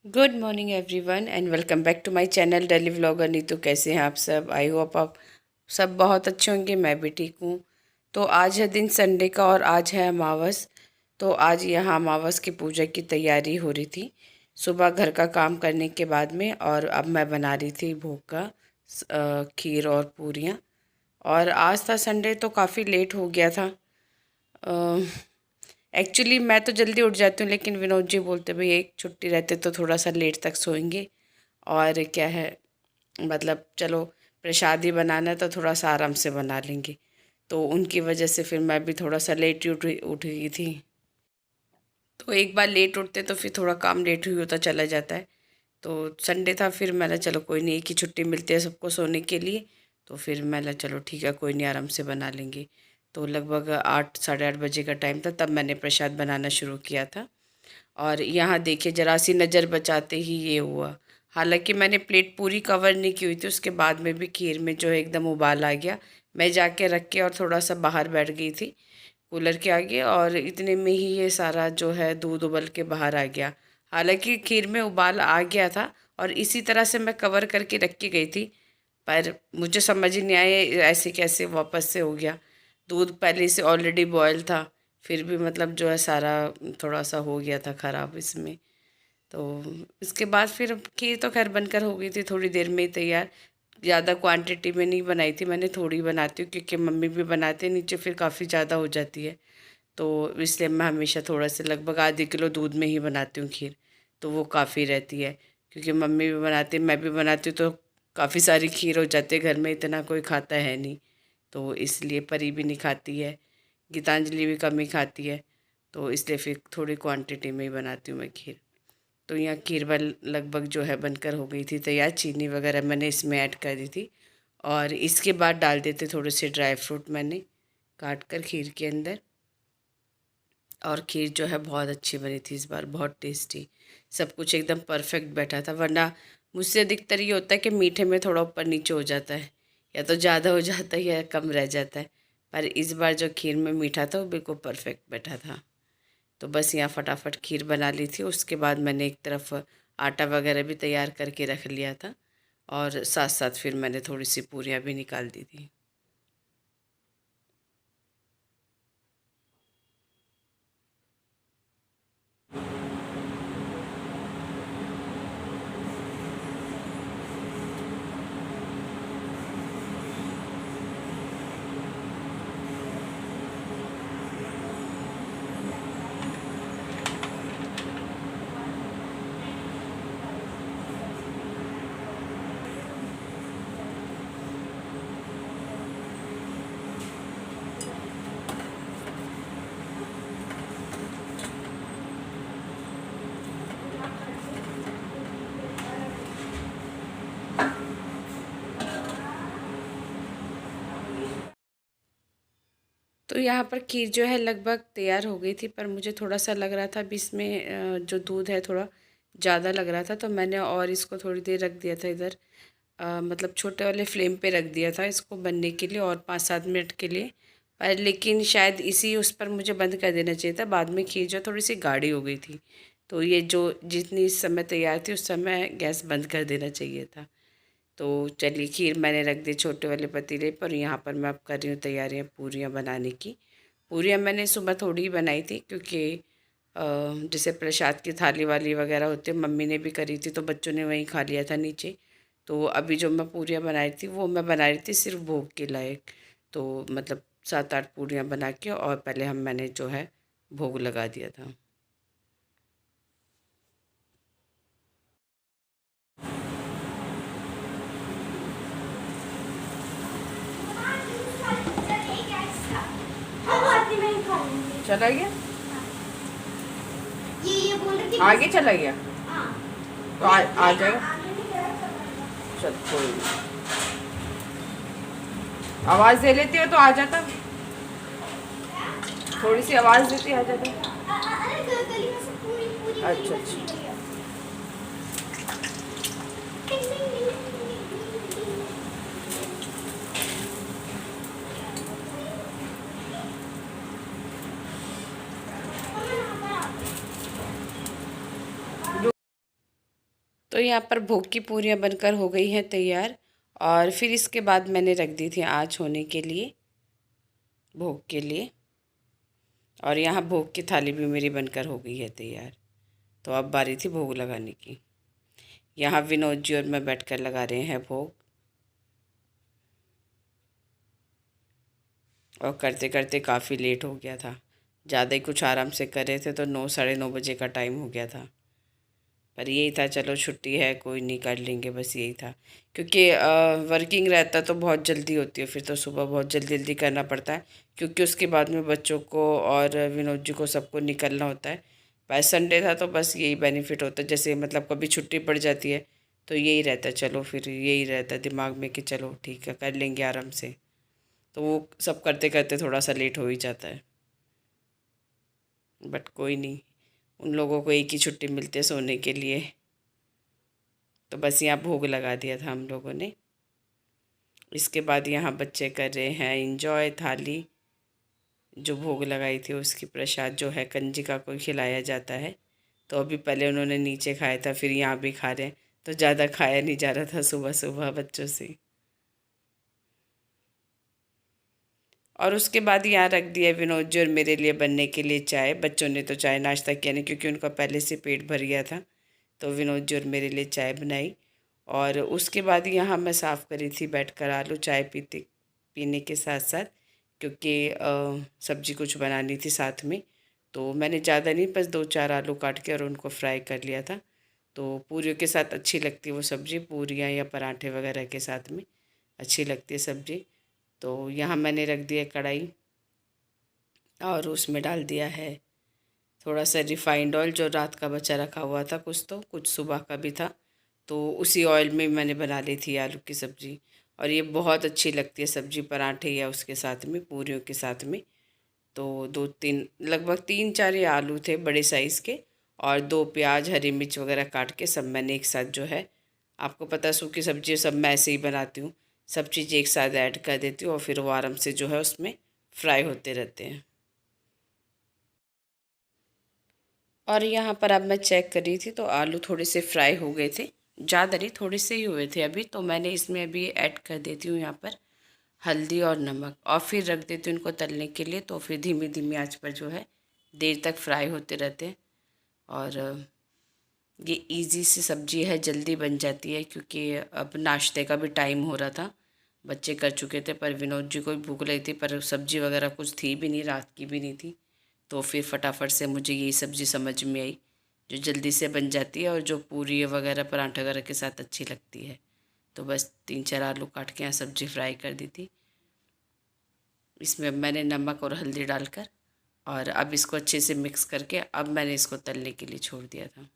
Good morning everyone and welcome back to my channel daily vlogger Neetu. कैसे हैं आप सब? आई होप आप सब बहुत अच्छे होंगे। मैं भी ठीक हूँ। तो आज है दिन संडे का और आज है अमावस। तो आज यहाँ अमावस की पूजा की तैयारी हो रही थी सुबह घर का काम करने के बाद में। और अब मैं बना रही थी भोग का खीर और पूरियाँ। और आज था संडे तो काफ़ी लेट हो गया था। एक्चुअली मैं तो जल्दी उठ जाती हूँ, लेकिन विनोद जी बोलते भाई एक छुट्टी रहते तो थोड़ा सा लेट तक सोएंगे। और क्या है, मतलब चलो प्रसाद ही बनाना है तो थोड़ा सा आराम से बना लेंगे। तो उनकी वजह से फिर मैं भी थोड़ा सा लेट ही उठ गई थी। तो एक बार लेट उठते तो फिर थोड़ा काम लेट ही होता चला जाता है। तो संडे था, फिर मैंने चलो कोई नहीं, एक ही छुट्टी मिलती है सबको सोने के लिए। तो फिर मैंने चलो ठीक है कोई नहीं, आराम से बना लेंगे। तो लगभग 8 साढ़े 8 बजे का टाइम था तब मैंने प्रसाद बनाना शुरू किया था। और यहाँ देखिए जरा सी नज़र बचाते ही ये हुआ। हालांकि मैंने प्लेट पूरी कवर नहीं की हुई थी, उसके बाद में भी खीर में जो है एकदम उबाल आ गया। मैं जाके रख के और थोड़ा सा बाहर बैठ गई थी कूलर के आगे, और इतने में ही ये सारा जो है दूध उबल के बाहर आ गया। हालांकि खीर में उबाल आ गया था और इसी तरह से मैं कवर करके रख के गई थी। पर मुझे समझ ही नहीं आया ऐसे कैसे वापस से हो गया। दूध पहले से ऑलरेडी बॉयल था, फिर भी मतलब जो है सारा थोड़ा सा हो गया था ख़राब इसमें। तो इसके बाद फिर खीर तो खैर बनकर हो गई थी थोड़ी देर में ही तैयार। ज़्यादा क्वांटिटी में नहीं बनाई थी मैंने, थोड़ी बनाती हूँ क्योंकि मम्मी भी बनाते हैं नीचे, फिर काफ़ी ज़्यादा हो जाती है। तो इसलिए मैं हमेशा थोड़ा से लगभग ½ किलो दूध में ही बनाती हूँ खीर। तो वो काफ़ी रहती है क्योंकि मम्मी भी बनाती मैं भी बनाती हूँ, तो काफ़ी सारी खीर हो जाती है घर में, इतना कोई खाता है नहीं। तो इसलिए परी भी नहीं खाती है, गीतांजलि भी कम ही खाती है। तो इसलिए फिर थोड़ी क्वांटिटी में ही बनाती हूँ मैं खीर। तो यहाँ खीर बन लगभग जो है बनकर हो गई थी तैयार। चीनी वगैरह मैंने इसमें ऐड कर दी थी और इसके बाद डाल देते थोड़े से ड्राई फ्रूट मैंने काट कर खीर के अंदर। और खीर जो है बहुत अच्छी बनी थी इस बार, बहुत टेस्टी। सब कुछ एकदम परफेक्ट बैठा था, वरना मुझसे अधिकतर ये होता है कि मीठे में थोड़ा ऊपर नीचे हो जाता है, या तो ज़्यादा हो जाता है या कम रह जाता है। पर इस बार जो खीर में मीठा था वो बिल्कुल परफेक्ट बैठा था। तो बस यहाँ फटाफट खीर बना ली थी, उसके बाद मैंने एक तरफ आटा वगैरह भी तैयार करके रख लिया था और साथ साथ फिर मैंने थोड़ी सी पूरियाँ भी निकाल दी थी। तो यहाँ पर खीर जो है लगभग तैयार हो गई थी, पर मुझे थोड़ा सा लग रहा था अभी इसमें जो दूध है थोड़ा ज़्यादा लग रहा था, तो मैंने और इसको थोड़ी देर रख दिया था इधर। मतलब छोटे वाले फ्लेम पे रख दिया था इसको बनने के लिए और 5-7 मिनट के लिए। पर लेकिन शायद इसी उस पर मुझे बंद कर देना चाहिए था, बाद में खीर जो थोड़ी सी गाढ़ी हो गई थी। तो ये जो जितनी इस समय तैयार थी उस समय गैस बंद कर देना चाहिए था। तो चलिए खीर मैंने रख दी छोटे वाले पतीले पर। यहाँ पर मैं अब कर रही हूँ तैयारियाँ पूरियाँ बनाने की। पूरियाँ मैंने सुबह थोड़ी ही बनाई थी क्योंकि जैसे प्रसाद की थाली वाली वगैरह होती है, मम्मी ने भी करी थी तो बच्चों ने वहीं खा लिया था नीचे। तो अभी जो मैं पूरियाँ बना रही थी वो मैं बना रही थी सिर्फ भोग के लायक। तो मतलब 7-8 पूरियाँ बना के और पहले मैंने जो है भोग लगा दिया था। चला गया, ये बोल रही थी आगे चला गया हाँ। तो आ जाएगा। चल कोई नहीं, आवाज़ दे लेती हो तो आ जाता। थोड़ी सी आवाज़ देती आ जाता। अरे गली में से पूरी पूरी अच्छा अच्छा। तो यहाँ पर भोग की पूरियाँ बनकर हो गई हैं तैयार। और फिर इसके बाद मैंने रख दी थी आँच होने के लिए, भोग के लिए। और यहाँ भोग की थाली भी मेरी बनकर हो गई है तैयार। तो अब बारी थी भोग लगाने की। यहाँ विनोद जी और मैं बैठकर लगा रहे हैं भोग। और करते करते काफ़ी लेट हो गया था, ज़्यादा ही कुछ आराम से कर रहे थे तो 9 साढ़े 9 बजे का टाइम हो गया था। पर यही था, चलो छुट्टी है कोई नहीं, कर लेंगे, बस यही था। क्योंकि वर्किंग रहता तो बहुत जल्दी होती है, फिर तो सुबह बहुत जल्दी जल्दी करना पड़ता है, क्योंकि उसके बाद में बच्चों को और विनोद जी को सबको निकलना होता है। पर संडे था तो बस यही बेनिफिट होता है, जैसे मतलब कभी छुट्टी पड़ जाती है तो यही रहता है, चलो फिर यही रहता है दिमाग में कि चलो ठीक है कर लेंगे आराम से। तो वो सब करते करते थोड़ा सा लेट हो ही जाता है, बट कोई नहीं, उन लोगों को एक ही छुट्टी मिलती है सोने के लिए। तो बस यहाँ भोग लगा दिया था हम लोगों ने। इसके बाद यहाँ बच्चे कर रहे हैं इंजॉय थाली। जो भोग लगाई थी उसकी प्रसाद जो है कंजिका को खिलाया जाता है। तो अभी पहले उन्होंने नीचे खाया था, फिर यहाँ भी खा रहे हैं, तो ज़्यादा खाया नहीं जा रहा था सुबह सुबह बच्चों से। और उसके बाद यहाँ रख दिया विनोद जी और मेरे लिए बनने के लिए चाय। बच्चों ने तो चाय नाश्ता किया नहीं, क्योंकि उनका पहले से पेट भर गया था। तो विनोद जी और मेरे लिए चाय बनाई। और उसके बाद यहाँ मैं साफ़ करी थी बैठकर आलू, चाय पीने के साथ साथ, क्योंकि सब्जी कुछ बनानी थी साथ में। तो मैंने ज़्यादा नहीं, बस 2-4 आलू काट के और उनको फ्राई कर लिया था। तो पूरियों के साथ अच्छी लगती है वो सब्ज़ी, पूरियाँ या पराठे वगैरह के साथ में अच्छी लगती है सब्ज़ी। तो यहाँ मैंने रख दिया कढ़ाई और उसमें डाल दिया है थोड़ा सा रिफ़ाइंड ऑयल, जो रात का बचा रखा हुआ था, कुछ तो कुछ सुबह का भी था। तो उसी ऑयल में मैंने बना ली थी आलू की सब्ज़ी। और ये बहुत अच्छी लगती है सब्ज़ी पराठे या उसके साथ में, पूरियों के साथ में। तो 2-3 लगभग 3-4 ये आलू थे बड़े साइज़ के, और 2 प्याज हरी मिर्च वगैरह काट के सब मैंने एक साथ जो है, आपको पता है सूखी सब्ज़ी सब मैं ऐसे ही बनाती हूँ, सब चीज़ एक साथ ऐड कर देती हूँ और फिर वो आराम से जो है उसमें फ्राई होते रहते हैं। और यहाँ पर अब मैं चेक कर रही थी तो आलू थोड़े से फ्राई हो गए थे, ज़्यादा नहीं, थोड़े से ही हुए थे अभी। तो मैंने इसमें अभी ऐड कर देती हूँ यहाँ पर हल्दी और नमक, और फिर रख देती हूँ इनको तलने के लिए। तो फिर धीमी धीमी आंच पर जो है देर तक फ्राई होते रहते हैं। और ये इजी सी सब्ज़ी है, जल्दी बन जाती है, क्योंकि अब नाश्ते का भी टाइम हो रहा था, बच्चे कर चुके थे। पर विनोद जी को भी भूख लगी थी, पर सब्ज़ी वगैरह कुछ थी भी नहीं, रात की भी नहीं थी। तो फिर फटाफट से मुझे यही सब्ज़ी समझ में आई, जो जल्दी से बन जाती है और जो पूरी वगैरह पराठा वगैरह के साथ अच्छी लगती है। तो बस 3-4 आलू काट के यहाँ सब्ज़ी फ्राई कर दी थी। इसमें मैंने नमक और हल्दी डालकर, और अब इसको अच्छे से मिक्स करके अब मैंने इसको तलने के लिए छोड़ दिया था।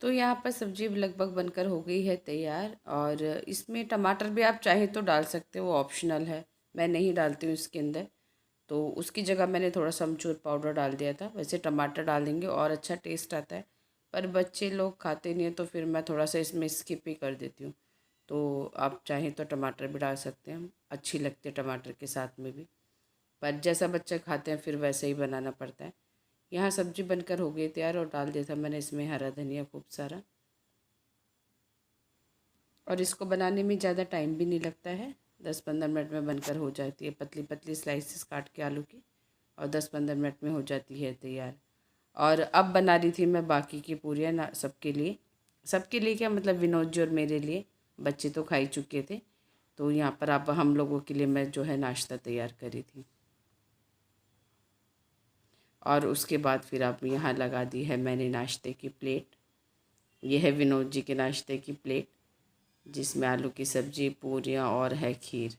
तो यहाँ पर सब्ज़ी लगभग बनकर हो गई है तैयार। और इसमें टमाटर भी आप चाहे तो डाल सकते हो, ऑप्शनल है, मैं नहीं डालती हूँ इसके अंदर। तो उसकी जगह मैंने थोड़ा सा अमचूर पाउडर डाल दिया था। वैसे टमाटर डाल देंगे और अच्छा टेस्ट आता है, पर बच्चे लोग खाते नहीं हैं तो फिर मैं थोड़ा सा इसमें स्किप ही कर देती हूँ। तो आप चाहें तो टमाटर भी डाल सकते हैं, अच्छी लगती है टमाटर के साथ में भी। पर जैसा बच्चे खाते हैं फिर वैसे ही बनाना पड़ता है। यहाँ सब्जी बनकर हो गई तैयार, और डाल दिया था मैंने इसमें हरा धनिया खूब सारा। और इसको बनाने में ज़्यादा टाइम भी नहीं लगता है, 10-15 मिनट में बनकर हो जाती है। पतली पतली स्लाइसेस काट के आलू की, और 10-15 मिनट में हो जाती है तैयार। और अब बना रही थी मैं बाकी की पूरियाँ ना, सबके लिए, सबके लिए क्या मतलब विनोद जी और मेरे लिए, बच्चे तो खा ही चुके थे। तो यहाँ पर अब हम लोगों के लिए मैं जो है नाश्ता तैयार करी थी। और उसके बाद फिर अब यहाँ लगा दी है मैंने नाश्ते की प्लेट। ये है विनोद जी के नाश्ते की प्लेट, जिसमें आलू की सब्ज़ी, पूरियाँ और है खीर।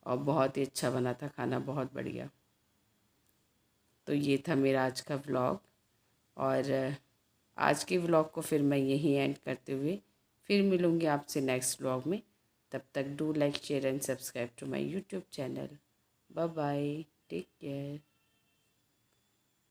और बहुत ही अच्छा बना था खाना, बहुत बढ़िया। तो ये था मेरा आज का व्लॉग। और आज के व्लॉग को फिर मैं यहीं एंड करते हुए फिर मिलूँगी आपसे नेक्स्ट व्लॉग में। तब तक do like, share and subscribe to my YouTube channel. Bye bye, take care.